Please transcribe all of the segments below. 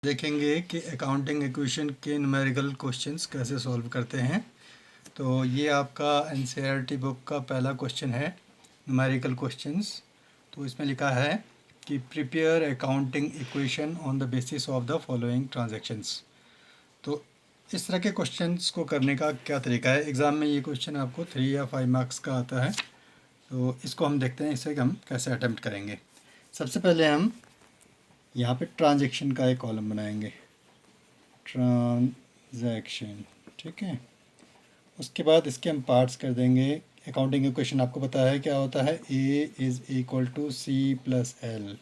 देखेंगे कि accounting equation के न्यूमेरिकल क्वेश्चंस कैसे सॉल्व करते हैं। तो ये आपका एनसीईआरटी बुक का पहला क्वेश्चन है, न्यूमेरिकल क्वेश्चंस। तो इसमें लिखा है कि prepare accounting equation on the basis of the following transactions. तो इस तरह के क्वेश्चंस को करने का क्या तरीका है। एग्ज़ाम में ये क्वेश्चन आपको 3 या 5 मार्क्स का आता है। तो इसको हम देखते हैं, इसे हम कैसे अटेम्प्ट करेंगे। सबसे पहले हम यहाँ पे ट्रांजैक्शन का एक कॉलम बनाएंगे, ट्रांजैक्शन, ठीक है। उसके बाद इसके हम पार्ट्स कर देंगे। अकाउंटिंग इक्वेशन आपको पता है क्या होता है, A is equal to C plus L.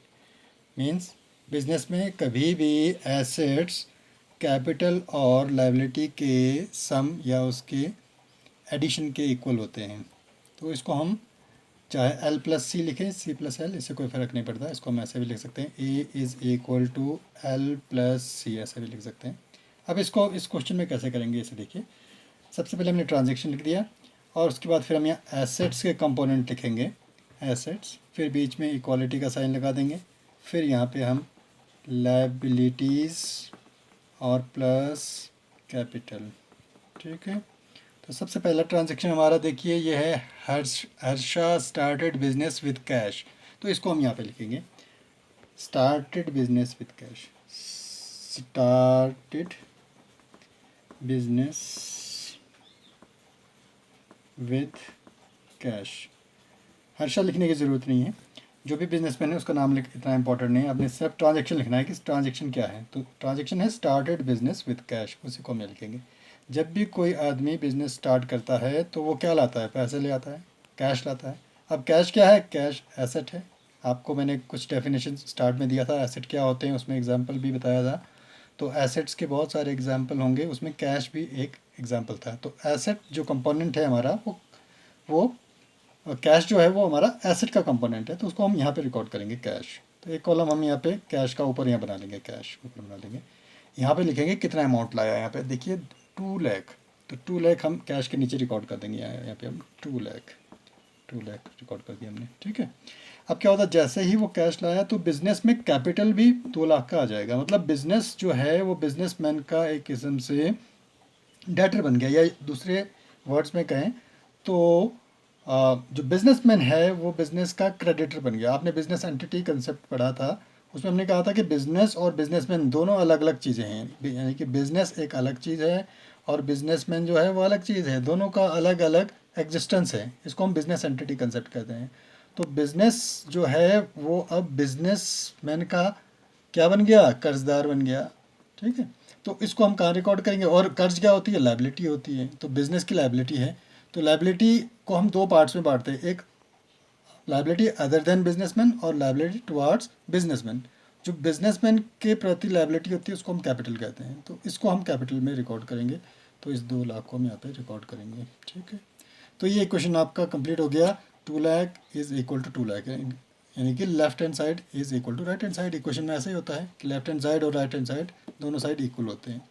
Means business में कभी भी एसेट्स कैपिटल और लायबिलिटी के सम या उसके एडिशन के इक्वल होते हैं। तो इसको हम चाहे एल प्लस सी लिखें, सी प्लस एल, इससे कोई फ़र्क नहीं पड़ता। इसको हम ऐसे भी लिख सकते हैं, a is equal to l plus c, ऐसे भी लिख सकते हैं। अब इसको इस क्वेश्चन में कैसे करेंगे, इसे देखिए। सबसे पहले हमने ट्रांजैक्शन लिख दिया और उसके बाद फिर हम यहाँ एसेट्स के कंपोनेंट लिखेंगे, एसेट्स, फिर बीच में इक्वालिटी का साइन लगा देंगे, फिर यहाँ पे हम लायबिलिटीज़ और प्लस कैपिटल, ठीक है। तो सबसे पहला ट्रांजैक्शन हमारा देखिए ये है, Harsha started business with cash. तो इसको हम यहाँ पे लिखेंगे, started business with cash, started business with cash. Harsha लिखने की ज़रूरत नहीं है, जो भी बिजनेसमैन है उसका नाम लिख, इतना इंपॉर्टेंट नहीं है। आपने सिर्फ ट्रांजैक्शन लिखना है कि ट्रांजैक्शन क्या है। तो ट्रांजैक्शन है स्टार्टेड बिजनेस विद कैश, उसी को हम लिखेंगे। जब भी कोई आदमी बिजनेस स्टार्ट करता है तो वो क्या लाता है, पैसे ले आता है, कैश लाता है। अब कैश क्या है, कैश एसेट है। आपको मैंने कुछ डेफिनेशन स्टार्ट में दिया था, एसेट क्या होते हैं, उसमें एग्जांपल भी बताया था। तो एसेट्स के बहुत सारे एग्जांपल होंगे, उसमें कैश भी एक एग्जांपल था। तो एसेट जो कंपोनेंट है हमारा, वो कैश जो है वो हमारा एसेट का कंपोनेंट है। तो उसको हम यहाँ पे रिकॉर्ड करेंगे, कैश। तो एक कॉलम हम यहाँ पे कैश का ऊपर यहाँ बना लेंगे, कैश ऊपर बना लेंगे। यहाँ पे लिखेंगे कितना अमाउंट लाया, यहाँ पे देखिए 2 लाख। तो 2 लाख हम कैश के नीचे रिकॉर्ड कर देंगे, यहाँ पे हम 2 लाख रिकॉर्ड कर दिया हमने, ठीक है। अब क्या होता है, जैसे ही वो कैश लाया तो बिजनेस में कैपिटल भी 2 लाख का आ जाएगा। मतलब बिजनेस जो है वो बिजनेसमैन का एक किस्म से डेटर बन गया, या दूसरे वर्ड्स में कहें तो जो बिजनेसमैन है वो बिजनेस का क्रेडिटर बन गया। आपने बिजनेस एंटिटी कंसेप्ट पढ़ा था, उसमें हमने कहा था कि बिजनेस और बिजनेसमैन दोनों अलग अलग चीज़ें हैं। यानी कि बिजनेस एक अलग चीज़ है और बिजनेसमैन जो है वो अलग चीज़ है, दोनों का अलग अलग एग्जिस्टेंस है। इसको हम बिजनेस एंटिटी कंसेप्ट कहते हैं। तो बिजनेस जो है वो अब बिजनेसमैन का क्या बन गया, कर्जदार बन गया, ठीक है। तो इसको हम कहाँ रिकॉर्ड करेंगे, और कर्ज क्या होती है, लायबिलिटी होती है। तो बिजनेस की लायबिलिटी है, तो लायबिलिटी को हम 2 पार्ट्स में बांटते हैं, एक लायबिलिटी अदर देन बिजनेसमैन और लायबिलिटी टुवार्ड्स बिजनेसमैन। जो बिजनेसमैन के प्रति लायबिलिटी होती है उसको हम कैपिटल कहते हैं। तो इसको हम कैपिटल में रिकॉर्ड करेंगे। तो इस 2 लाख को हम यहाँ पे रिकॉर्ड करेंगे, ठीक है। तो ये इक्वेशन आपका कंप्लीट हो गया। 2 lakh is equal to 2 lakh, यानी कि left hand side is equal to right hand side. Equation में ऐसा ही होता है कि लेफ्ट हैंड साइड और राइट हैंड साइड दोनों साइड इक्वल होते हैं।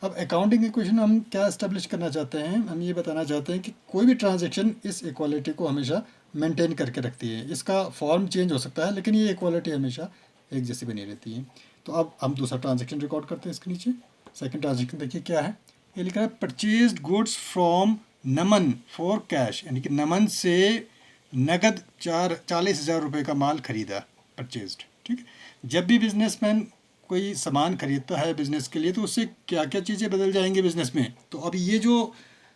अब अकाउंटिंग इक्वेशन हम क्या इस्टेब्लिश करना चाहते हैं, हम ये बताना चाहते हैं कि कोई भी ट्रांजैक्शन इस इक्वालिटी को हमेशा मेंटेन करके रखती है। इसका फॉर्म चेंज हो सकता है लेकिन ये इक्वालिटी हमेशा एक जैसी बनी रहती है। तो अब हम दूसरा ट्रांजैक्शन रिकॉर्ड करते हैं इसके नीचे। सेकंड ट्रांजैक्शन देखिए क्या है, ये लिखा है purchased goods from Naman for cash, यानी कि नमन से नगद 40,000 रुपये का माल खरीदा, परचेज्ड, ठीक है। जब भी बिजनेसमैन कोई सामान खरीदता है बिज़नेस के लिए तो उससे क्या क्या चीज़ें बदल जाएंगी बिज़नेस में। तो अब ये जो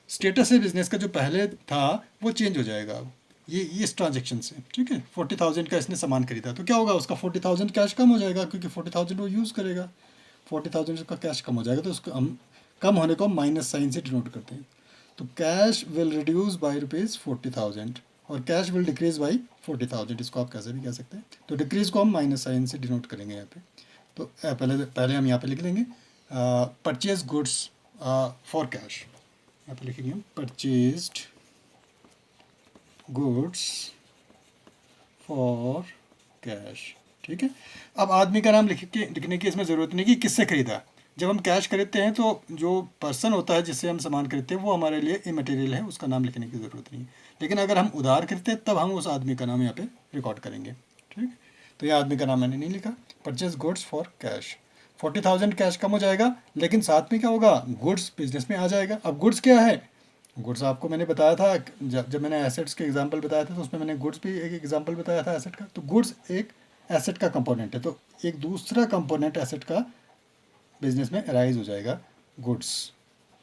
स्टेटस है बिज़नेस का जो पहले था वो चेंज हो जाएगा अब ये इस ट्रांजेक्शन से, ठीक है। 40,000 का इसने सामान खरीदा तो क्या होगा, उसका 40,000 कैश कम हो जाएगा, क्योंकि 40,000 वो यूज़ करेगा, 40,000 का कैश कम हो जाएगा। तो उसको हम कम होने को माइनस साइन से डिनोट करते हैं। तो कैश विल रिड्यूस बाई ₹40,000 और कैश विल डिक्रीज बाई 40,000, इसको आप कैसे भी कह सकते हैं। तो डिक्रीज को हम माइनस साइन से डिनोट करेंगे यहाँ पे। तो पहले हम यहाँ पे लिख लेंगे परचेज गुड्स फॉर कैश, यहाँ पे लिखेंगे हम परचेज्ड गुड्स फॉर कैश, ठीक है। अब आदमी का नाम लिखने की इसमें ज़रूरत नहीं कि किससे खरीदा। जब हम कैश खरीदते हैं तो जो पर्सन होता है जिससे हम सामान खरीदते हैं वो हमारे लिए इमटेरियल है, उसका नाम लिखने की ज़रूरत नहीं है। लेकिन अगर हम उधार खरीदते हैं तब हम उस आदमी का नाम यहाँ पे रिकॉर्ड करेंगे, ठीक है। तो ये आदमी का नाम मैंने नहीं लिखा, purchase goods for cash. 40,000 cash कम हो जाएगा, लेकिन साथ में क्या होगा, गुड्स बिजनेस में आ जाएगा। अब गुड्स क्या है, गुड्स आपको मैंने बताया था, जब मैंने एसेट्स के एग्जांपल बताया था तो उसमें मैंने गुड्स भी एक एग्जांपल बताया था एसेट का। तो गुड्स एक एसेट का कंपोनेंट है, तो एक दूसरा कंपोनेंट एसेट का बिजनेस में अराइज हो जाएगा, गुड्स।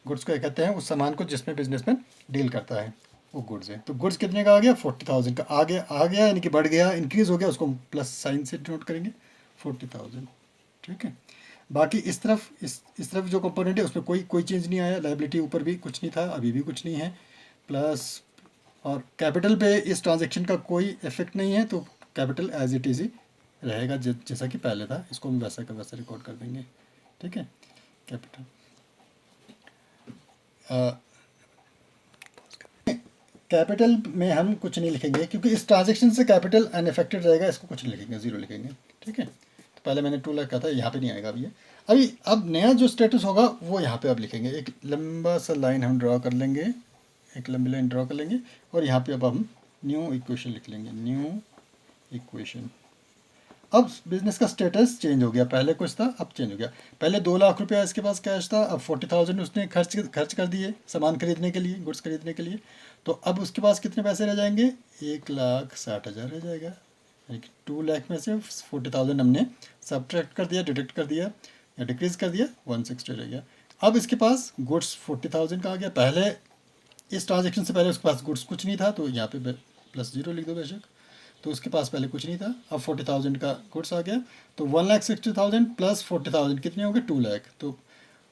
गुड्स को कहते हैं उस सामान को जिसमें बिजनेसमैन डील करता है, वो गुड्स है। तो गुड्स कितने का आ गया, 40,000 का आ गया यानी कि बढ़ गया, इंक्रीज हो गया, उसको हम प्लस साइन से नोट करेंगे, 40,000। ठीक है। बाकी इस तरफ जो कंपोनेंट है उसमें कोई चेंज नहीं आया, लाइबिलिटी ऊपर भी कुछ नहीं था, अभी भी कुछ नहीं है, प्लस और कैपिटल पे इस ट्रांजेक्शन का कोई इफेक्ट नहीं है, तो कैपिटल एज इट इज़ ही रहेगा, जैसा कि पहले था, इसको हम वैसा का वैसा रिकॉर्ड कर देंगे। ठीक है। कैपिटल कैपिटल में हम कुछ नहीं लिखेंगे क्योंकि इस ट्रांजेक्शन से कैपिटल अनअफेक्टेड रहेगा, इसको कुछ नहीं लिखेंगे, जीरो लिखेंगे। ठीक है। तो पहले मैंने 2 लाख कहा था, यहाँ पे नहीं आएगा अभी ये। अभी अब नया जो स्टेटस होगा वो यहाँ पे अब लिखेंगे, एक लंबा सा लाइन हम ड्रॉ कर लेंगे, एक लंबी लाइन ड्रॉ कर लेंगे, और यहाँ पे अब हम न्यू इक्वेशन लिख लेंगे, न्यू इक्वेशन। अब बिजनेस का स्टेटस चेंज हो गया, पहले कुछ था अब चेंज हो गया। पहले 2 लाख रुपया इसके पास कैश था, अब 40,000 उसने खर्च कर दिए सामान खरीदने के लिए, गुड्स खरीदने के लिए। तो अब उसके पास कितने पैसे रह जाएंगे, 1,60,000 रह जाएगा, यानी कि 2 लाख में से 40,000 हमने सब्ट्रैक्ट कर दिया, डिडक्ट कर दिया या डिक्रीज कर दिया, 160 रह गया। अब इसके पास गुड्स 40,000 का आ गया, पहले इस ट्रांजेक्शन से पहले उसके पास गुड्स कुछ नहीं था, तो यहाँ पे प्लस जीरो लिख दो बेशक, तो उसके पास पहले कुछ नहीं था, अब 40,000 का गुड्स आ गया, तो 1,60,000 प्लस 40,000 कितने हो गए, 2 लाख। तो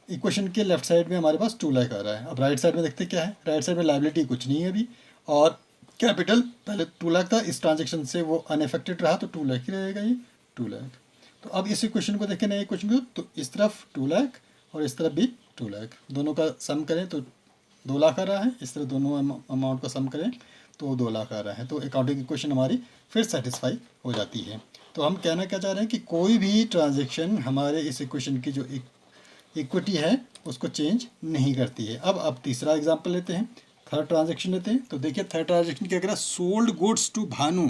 इक्वेशन के लेफ्ट साइड में हमारे पास 2 लाख आ रहा है। अब राइट साइड में देखते क्या है, राइट साइड में लाइबिलिटी कुछ नहीं है अभी, और कैपिटल पहले 2 लाख था, इस ट्रांजेक्शन से वो अनएफेक्टेड रहा, तो 2 लाख ही रहेगा ये, 2 लाख। तो अब इस इक्वेशन को देखें, नए इक्वेशन को, तो इस तरफ 2 लाख और इस तरफ भी 2 लाख, दोनों का सम करें तो 2 लाख आ रहा है, इस तरह दोनों अमाउंट का सम करें तो 2 लाख आ रहा है। तो अकाउंटिंग इक्वेशन हमारी फिर सेटिस्फाई हो जाती है। तो हम कहना क्या चाह रहे हैं कि कोई भी ट्रांजेक्शन हमारे इस इक्वेशन की जो इक्विटी है उसको चेंज नहीं करती है। अब तीसरा एग्जांपल लेते हैं, थर्ड ट्रांजेक्शन लेते हैं। तो देखिए थर्ड ट्रांजेक्शन क्या करा, sold goods to Bhanu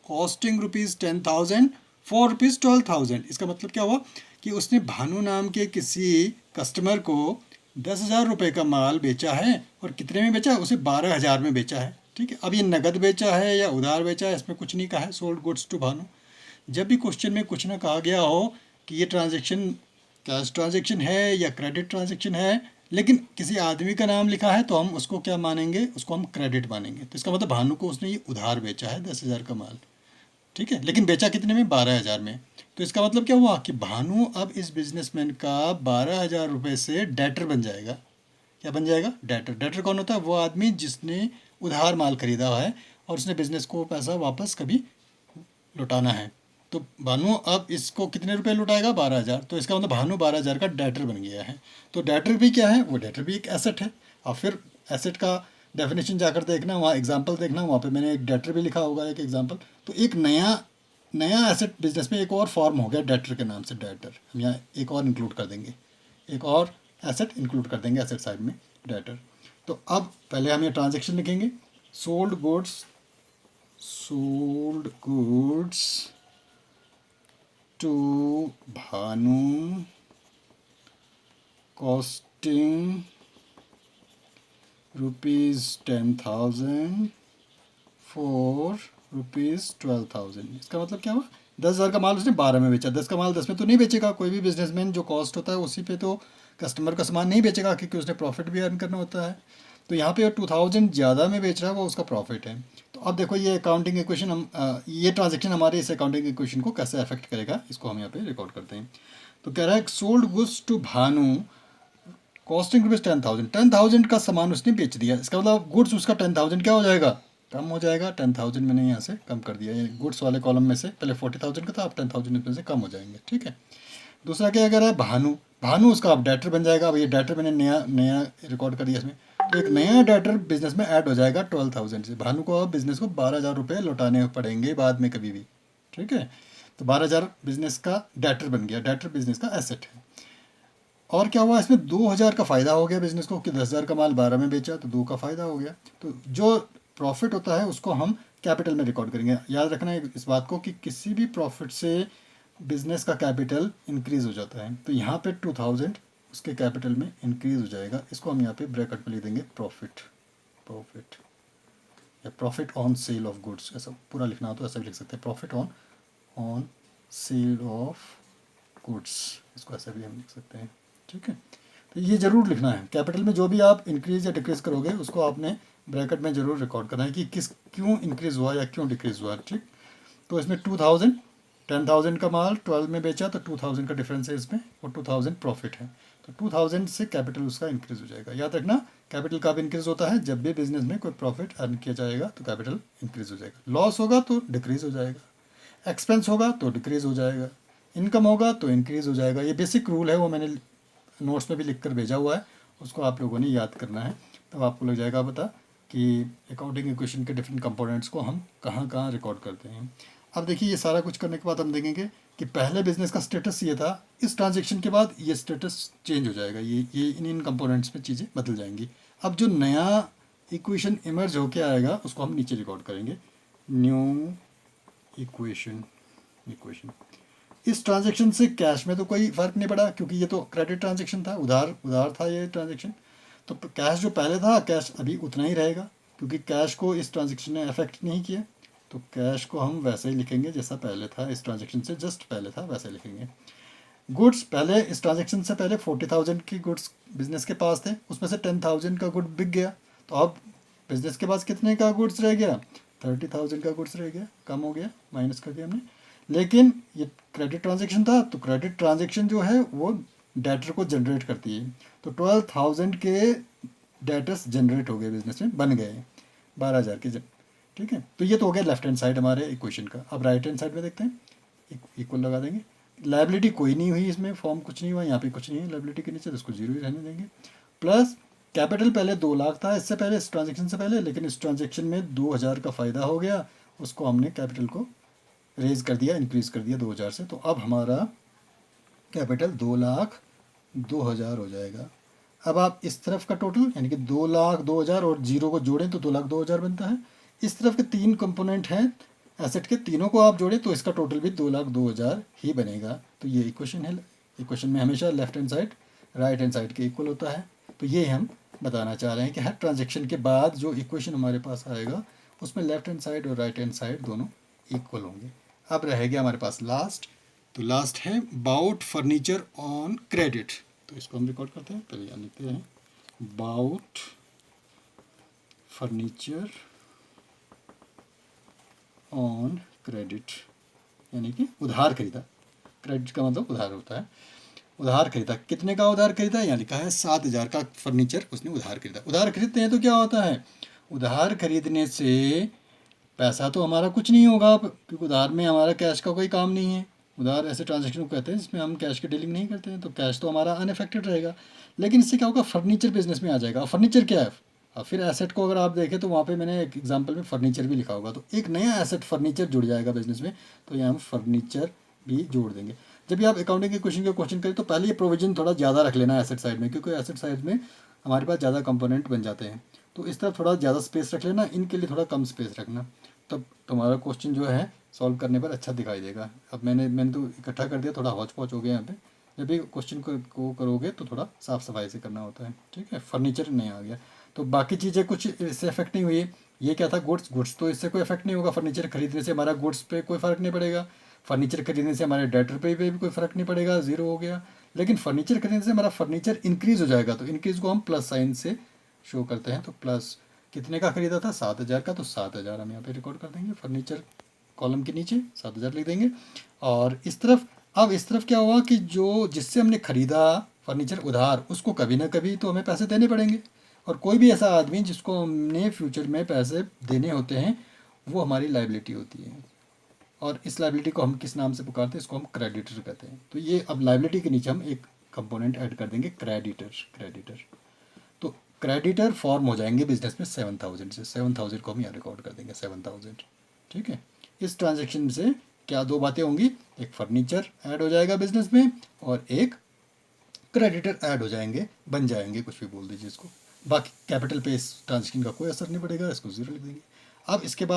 costing ₹10,000 for ₹12,000। इसका मतलब क्या हुआ कि उसने भानु नाम के किसी कस्टमर को 10,000 रुपये का माल बेचा है, और कितने में बेचा है, उसे 12,000 में बेचा है। ठीक है। अब ये नगद बेचा है या उधार बेचा है, इसमें कुछ नहीं कहा है, सोल्ड गुड्स टू भानु। जब भी क्वेश्चन में कुछ ना कहा गया हो कि ये ट्रांजेक्शन कैश ट्रांजेक्शन है या क्रेडिट ट्रांजेक्शन है, लेकिन किसी आदमी का नाम लिखा है, तो हम उसको क्या मानेंगे, उसको हम क्रेडिट मानेंगे। तो इसका मतलब भानु को उसने ये उधार बेचा है 10,000 का माल। ठीक है। लेकिन बेचा कितने में, 12,000 में। तो इसका मतलब क्या हुआ कि भानु अब इस बिजनेसमैन का 12,000 रुपये से डेटर बन जाएगा। क्या बन जाएगा, डेटर। डेटर कौन होता है, वो आदमी जिसने उधार माल खरीदा हुआ है और उसने बिजनेस को पैसा वापस कभी लौटाना है। तो भानु अब इसको कितने रुपए लौटाएगा, 12,000। तो इसका मतलब भानु 12,000 का डेटर बन गया है। तो डेटर भी क्या है, वो डेटर भी एक एसेट है। और फिर एसेट का डेफिनेशन जाकर देखना, वहाँ एग्जांपल देखना, वहाँ पे मैंने एक डेटर भी लिखा होगा, एक एग्जांपल। तो एक नया नया एसेट बिजनेस में एक और फॉर्म हो गया डेटर के नाम से, डेटर। हम यहाँ एक और इंक्लूड कर देंगे, एक और एसेट इंक्लूड कर देंगे एसेट साइड में, डेटर। तो अब पहले हम ये ट्रांजेक्शन लिखेंगे, sold goods to Bhanu costing ₹10,000 for ₹12,000। इसका मतलब क्या हुआ, 10,000 का माल उसने 12 में बेचा। 10 का माल 10 में तो नहीं बेचेगा कोई भी बिजनेसमैन, जो कॉस्ट होता है उसी पे तो कस्टमर का सामान नहीं बेचेगा, क्योंकि उसने प्रॉफिट भी अर्न करना होता है। तो यहाँ पे 2,000 ज़्यादा में बेच रहा है, वो उसका प्रॉफिट है। तो अब देखो ये अकाउंटिंग इक्वेशन ये ट्रांजेक्शन हमारे इस अकाउंटिंग इक्वेशन को कैसे अफेक्ट करेगा, इसको हम यहाँ पे रिकॉर्ड करते हैं। तो कह रहा है sold goods to Bhanu costing ₹10,000। 10,000 का सामान उसने बेच दिया। इसका मतलब गुड्स उसका 10,000 क्या हो जाएगा, कम हो जाएगा। 10,000 मैंने यहाँ से कम कर दिया, ये गुड्स वाले कॉलम में से पहले 40,000 का था, अब 10,000 इसमें से कम हो जाएंगे। ठीक है। दूसरा क्या कह रहा है, भानु उसका अब डेटर बन जाएगा। अब ये डेटर मैंने नया रिकॉर्ड कर दिया इसमें। तो एक नया डेटर बिजनेस में ऐड हो जाएगा 12,000 से। भानु को अब बिजनेस को 12,000 रुपये लौटाने पड़ेंगे बाद में कभी भी। ठीक है। तो 12,000 बिजनेस का डेटर बन गया, डेटर बिजनेस का एसेट है। और क्या हुआ, इसमें 2,000 का फ़ायदा हो गया बिजनेस को, कि 10,000 का माल 12 में बेचा तो 2 का फ़ायदा हो गया। तो जो प्रॉफिट होता है उसको हम कैपिटल में रिकॉर्ड करेंगे। याद रखना इस बात को कि किसी भी प्रॉफिट से बिजनेस का कैपिटल इंक्रीज हो जाता है। तो यहाँ पे 2000 उसके कैपिटल में इंक्रीज हो जाएगा, इसको हम यहाँ पे ब्रैकेट में लिख देंगे प्रॉफिट, प्रॉफिट या profit on sale of goods, ऐसा पूरा लिखना हो तो ऐसा भी लिख सकते हैं, profit on on sale of goods, इसको ऐसा भी हम लिख सकते हैं। ठीक है, तो ये ज़रूर लिखना है, कैपिटल में जो भी आप इंक्रीज या डिक्रीज करोगे उसको आपने ब्रैकेट में ज़रूर रिकॉर्ड करना है कि किस क्यों इंक्रीज़ हुआ या क्यों डिक्रीज़ हुआ। ठीक, तो इसमें 2000 10,000 का माल 12 में बेचा तो 2000 का डिफरेंस है इसमें, और 2000 प्रॉफिट है, तो 2000 से कैपिटल उसका इंक्रीज़ हो जाएगा। याद रखना, कैपिटल कब इंक्रीज़ होता है, जब भी बिजनेस में कोई प्रॉफिट अर्न किया जाएगा तो कैपिटल इंक्रीज़ हो जाएगा, लॉस होगा तो डिक्रीज़ हो जाएगा, एक्सपेंस होगा तो डिक्रीज़ हो जाएगा, इनकम होगा तो इंक्रीज़ हो जाएगा। ये बेसिक रूल है, वो मैंने नोट्स में भी लिख कर भेजा हुआ है, उसको आप लोगों ने याद करना है, तब आपको लग जाएगा पता कि अकाउंटिंग इक्वेशन के डिफरेंट कंपोनेंट्स को हम कहाँ कहाँ रिकॉर्ड करते हैं। अब देखिए, ये सारा कुछ करने के बाद हम देखेंगे कि पहले बिजनेस का स्टेटस ये था, इस ट्रांजेक्शन के बाद ये स्टेटस चेंज हो जाएगा, ये इन कंपोनेंट्स में चीज़ें बदल जाएंगी। अब जो नया इक्वेशन इमर्ज होके आएगा उसको हम नीचे रिकॉर्ड करेंगे, न्यू इक्वेशन, इक्वेशन। इस ट्रांजेक्शन से कैश में तो कोई फ़र्क नहीं पड़ा क्योंकि ये तो क्रेडिट ट्रांजेक्शन था, उधार उधार था ये ट्रांजेक्शन, तो कैश जो पहले था कैश अभी उतना ही रहेगा क्योंकि कैश को इस ट्रांजेक्शन ने अफेक्ट नहीं किया, तो कैश को हम वैसे ही लिखेंगे जैसा पहले था, इस ट्रांजेक्शन से जस्ट पहले था वैसे लिखेंगे। गुड्स, पहले इस ट्रांजेक्शन से पहले 40,000 की गुड्स बिजनेस के पास थे, उसमें से 10,000 का गुड बिक गया, तो अब बिजनेस के पास कितने का गुड्स रह गया, 30,000 का गुड्स रह गया, कम हो गया, माइनस कर दिया हमने। लेकिन ये क्रेडिट ट्रांजेक्शन था, तो क्रेडिट ट्रांजेक्शन जो है वो डेटर को जनरेट करती है, तो 12,000 के डेटर्स जनरेट हो गए बिजनेस में, बन गए 12,000 के। ठीक है, तो ये तो हो गया लेफ्ट हैंड साइड हमारे इक्वेशन का। अब राइट हैंड साइड में देखते हैं, इक्वल लगा देंगे, लाइबिलिटी कोई नहीं हुई इसमें, फॉर्म कुछ नहीं हुआ, यहाँ पे कुछ नहीं है लाइबिलिटी के नीचे, तो उसको जीरो ही रहने देंगे। प्लस कैपिटल पहले 2 लाख था इससे पहले, इस ट्रांजेक्शन से पहले, लेकिन इस ट्रांजेक्शन में 2,000 का फ़ायदा हो गया, उसको हमने कैपिटल को रेज कर दिया, इंक्रीज़ कर दिया 2,000 से, तो अब हमारा कैपिटल 2,02,000 हो जाएगा। अब आप इस तरफ का टोटल यानी कि 2,02,000 और जीरो को जोड़ें तो 2,02,000 बनता है। इस तरफ के 3 कंपोनेंट हैं एसेट के, तीनों को आप जोड़ें तो इसका टोटल भी 2,02,000 ही बनेगा। तो ये इक्वेशन है, इक्वेशन में हमेशा left hand side right hand side के इक्वल होता है। तो ये हम बताना चाह रहे हैं कि हर ट्रांजेक्शन के बाद जो इक्वेशन हमारे पास आएगा उसमें लेफ्ट हैंड साइड और राइट हैंड साइड दोनों इक्वल होंगे। अब रह गया हमारे पास लास्ट, तो लास्ट है बाउट फर्नीचर ऑन क्रेडिट, तो इसको हम रिकॉर्ड करते हैं, पहले यहाँ लिखते हैं बाउट फर्नीचर ऑन क्रेडिट, यानी कि उधार खरीदा, क्रेडिट का मतलब उधार होता है, उधार खरीदा, कितने का उधार खरीदा, यहाँ लिखा है 7,000 का फर्नीचर उसने उधार खरीदा। उधार खरीदते हैं तो क्या होता है, उधार खरीदने से पैसा तो हमारा कुछ नहीं होगा क्योंकि उधार में हमारा कैश का कोई काम नहीं है, उधार ऐसे ट्रांजेक्शन को कहते हैं जिसमें हम कैश की डीलिंग नहीं करते हैं, तो कैश तो हमारा अनअफेक्टेड रहेगा। लेकिन इससे क्या होगा, फर्नीचर बिजनेस में आ जाएगा। फर्नीचर क्या है, अब फिर एसेट को अगर आप देखें तो वहाँ पे मैंने एक एग्जांपल में फर्नीचर भी लिखा होगा, तो एक नया एसेट फर्नीचर जुड़ जाएगा बिजनेस में, तो यहाँ हम फर्नीचर भी जोड़ देंगे। जब भी आप अकाउंटिंग के क्वेश्चन करें तो पहले ये प्रोविजन थोड़ा ज़्यादा रख लेना एसेट साइड में, क्योंकि एसेट साइड में हमारे पास ज़्यादा कंपोनेंट बन जाते हैं, तो इस तरफ थोड़ा ज़्यादा स्पेस रख लेना, इनके लिए थोड़ा कम स्पेस रखना, तब तुम्हारा क्वेश्चन जो है सॉल्व करने पर अच्छा दिखाई देगा। अब मैंने तो इकट्ठा कर दिया, थोड़ा हौच पौच हो गया यहाँ पे, जब भी क्वेश्चन को करोगे तो थोड़ा साफ़ सफाई से करना होता है। ठीक है, फर्नीचर नहीं आ गया, तो बाकी चीज़ें कुछ इससे इफेक्ट नहीं हुई। ये क्या था, गुड्स तो इससे कोई इफेक्ट नहीं होगा, फर्नीचर खरीदने से हमारा गुड्स पे कोई फ़र्क नहीं पड़ेगा, फर्नीचर खरीदने से हमारे डेटर पे भी कोई फ़र्क नहीं पड़ेगा, ज़ीरो हो गया। लेकिन फर्नीचर खरीदने से हमारा फर्नीचर इंक्रीज़ हो जाएगा, तो इंक्रीज़ को हम प्लस साइन से शो करते हैं, तो प्लस कितने का खरीदा था, 7,000 का, तो 7,000 हम यहाँ पे रिकॉर्ड कर देंगे, फर्नीचर कॉलम के नीचे 7,000 लिख देंगे। और इस तरफ, अब इस तरफ क्या हुआ कि जो जिससे हमने ख़रीदा फर्नीचर उधार, उसको कभी ना कभी तो हमें पैसे देने पड़ेंगे, और कोई भी ऐसा आदमी जिसको हमने फ्यूचर में पैसे देने होते हैं वो हमारी लाइबिलिटी होती है, और इस लाइबिलिटी को हम किस नाम से पुकारते हैं, इसको हम क्रेडिटर कहते हैं। तो ये अब लाइबिलिटी के नीचे हम एक कंपोनेंट ऐड कर देंगे, क्रेडिटर, क्रेडिटर। तो क्रेडिटर फॉर्म हो जाएंगे बिजनेस में 7,000 से, 7,000 को हम यहाँ रिकॉर्ड कर देंगे 7,000। ठीक है, इस ट्रांजेक्शन से क्या दो बातें होंगी, एक फर्नीचर ऐड हो जाएगा बिजनेस में और एक क्रेडिटर ऐड हो जाएंगे, बन जाएंगे, कुछ भी बोल दीजिए इसको। बाकी कैपिटल पे इस ट्रांजेक्शन का कोई असर नहीं पड़ेगा, इसको जीरो लिख देंगे। अब इसके बाद